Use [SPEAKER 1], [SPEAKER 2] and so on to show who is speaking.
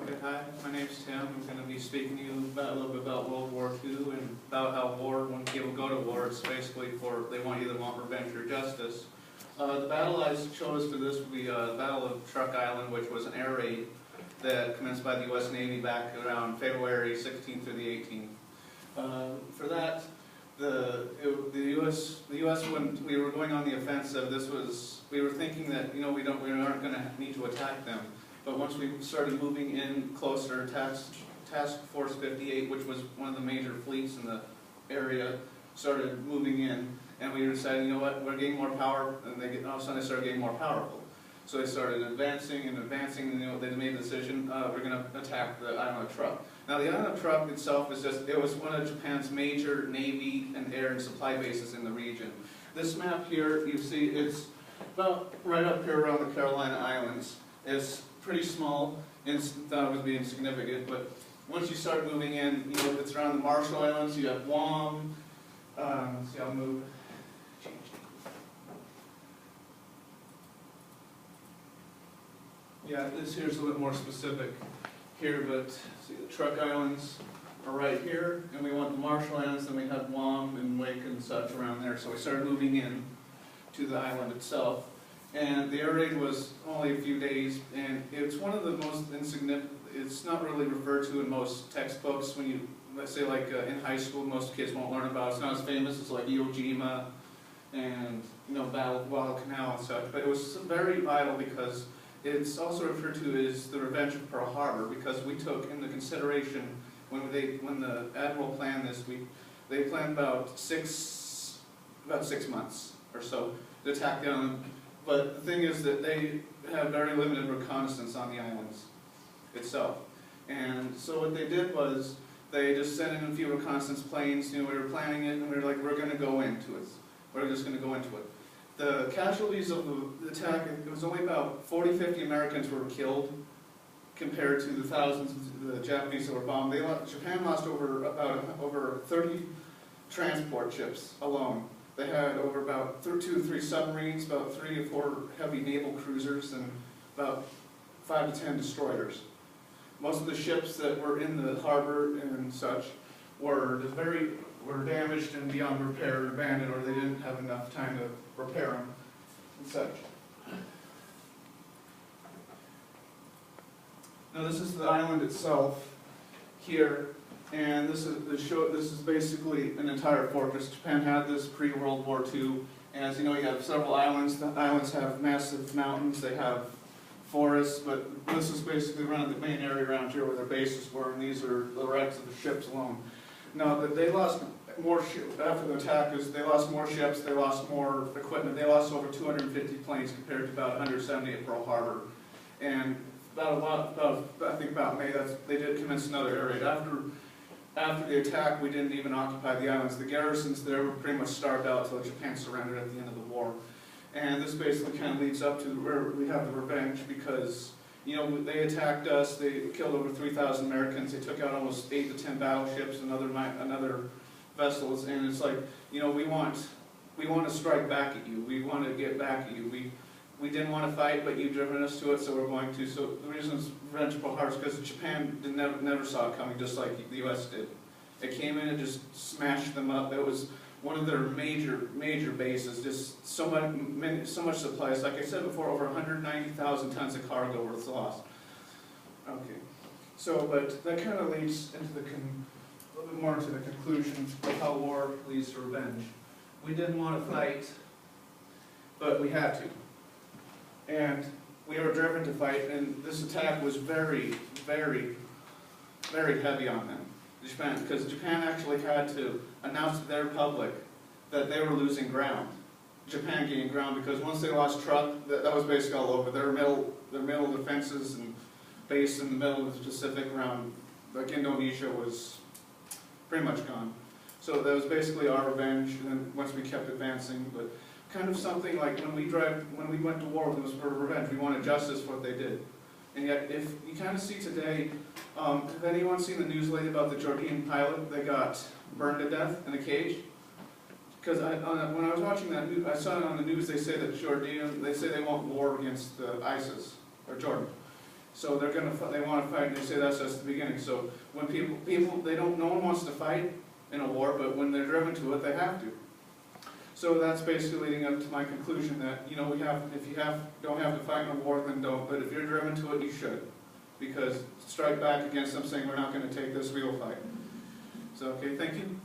[SPEAKER 1] Okay, hi, my name's Tim. I'm going to be speaking to you about, a little bit about World War II and about how war, when people go to war, it's basically for, they either want revenge or justice. The battle I chose for this would be the Battle of Truk Island, which was an air raid that commenced by the U.S. Navy back around February 16th through the 18th. For that, the U.S. when we were going on the offensive, we were thinking that we aren't going to need to attack them. But once we started moving in closer, Task Force 58, which was one of the major fleets in the area, started moving in, and we decided, you know what, we're getting more power, and all of a sudden they started getting more powerful. So they started advancing, and they made the decision, we're going to attack the island of Truk. Now the island of Truk itself it was one of Japan's major navy and air and supply bases in the region. This map here, you see, it's about right up here around the Carolina Islands. It's pretty small, and thought it would be insignificant, but once you start moving in, it's around the Marshall Islands, you have Guam, see, I'll move, yeah, this here's a little bit more specific here, but see, the Truk Islands are right here, and we want the Marshall Islands, then we have Guam and Wake and such around there, so we started moving in to the island itself. And the air raid was only a few days, and it's one of the most insignificant, it's not really referred to in most textbooks. When you, let's say like in high school, most kids won't learn about it. It's not as famous as like Iwo Jima and Battle of Guadalcanal and such, but it was very vital because it's also referred to as the Revenge of Pearl Harbor, because we took into consideration when the Admiral planned this, they planned about six months or so to attack the island. But the thing is that they have very limited reconnaissance on the islands itself. And so what they did was they just sent in a few reconnaissance planes. We were planning it, and we were like, we're going to go into it. We're just going to go into it. The casualties of the attack, it was only about 40-50 Americans were killed compared to the thousands of the Japanese that were bombed. Japan lost over 30 transport ships alone. They had over about 2 to 3 submarines, about 3 to 4 heavy naval cruisers, and about 5 to 10 destroyers. Most of the ships that were in the harbor and such were damaged and beyond repair, or abandoned, or they didn't have enough time to repair them and such. Now this is the island itself here. And this is basically an entire fortress. Japan had this pre-World War II. And as you know, you have several islands. The islands have massive mountains. They have forests. But this is basically around the main area around here where their bases were. And these are the wrecks of the ships alone. Now, they lost more ships after the attack. They lost more ships. They lost more equipment. They lost over 250 planes compared to about 170 at Pearl Harbor. And I think about May, they did commence another air raid. After the attack, we didn't even occupy the islands. The garrisons there were pretty much starved out until Japan surrendered at the end of the war. And this basically kind of leads up to where we have the revenge, because they attacked us. They killed over 3,000 Americans. They took out almost 8 to 10 battleships and other vessels. And it's like, we want to strike back at you. We want to get back at you. We didn't want to fight, but you've driven us to it, so we're going to. So the reason it's Revenge of Pearl Harbor is because Japan never saw it coming, just like the U.S. did. It came in and just smashed them up. It was one of their major bases. Just so much supplies. Like I said before, over 190,000 tons of cargo was lost. Okay. So, but that kind of leads into a little bit more into the conclusion of how war leads to revenge. We didn't want to fight, but we had to. And we were driven to fight, and this attack was very, very, very heavy on them, Japan, because Japan actually had to announce to their public that they were losing ground. Japan gained ground, because once they lost Truk, that was basically all over. Their middle defenses and base in the middle of the Pacific around like Indonesia was pretty much gone. So that was basically our revenge, and then once we kept advancing, but kind of something like when we went to war, it was for revenge. We wanted justice for what they did. And yet, if you kind of see today, have anyone seen the news lately about the Jordanian pilot that got burned to death in a cage? Because when I was watching that news, I saw it on the news, they say that they say they want war against ISIS, or Jordan. So they're gonna, they wanna fight, and they say that's just the beginning. So when people, no one wants to fight in a war, but when they're driven to it, they have to. So that's basically leading up to my conclusion that, you know, if you don't have to fight in a war, then don't, but if you're driven to it, you should. Because strike back against them saying we're not gonna take this, we will fight. So, okay, thank you.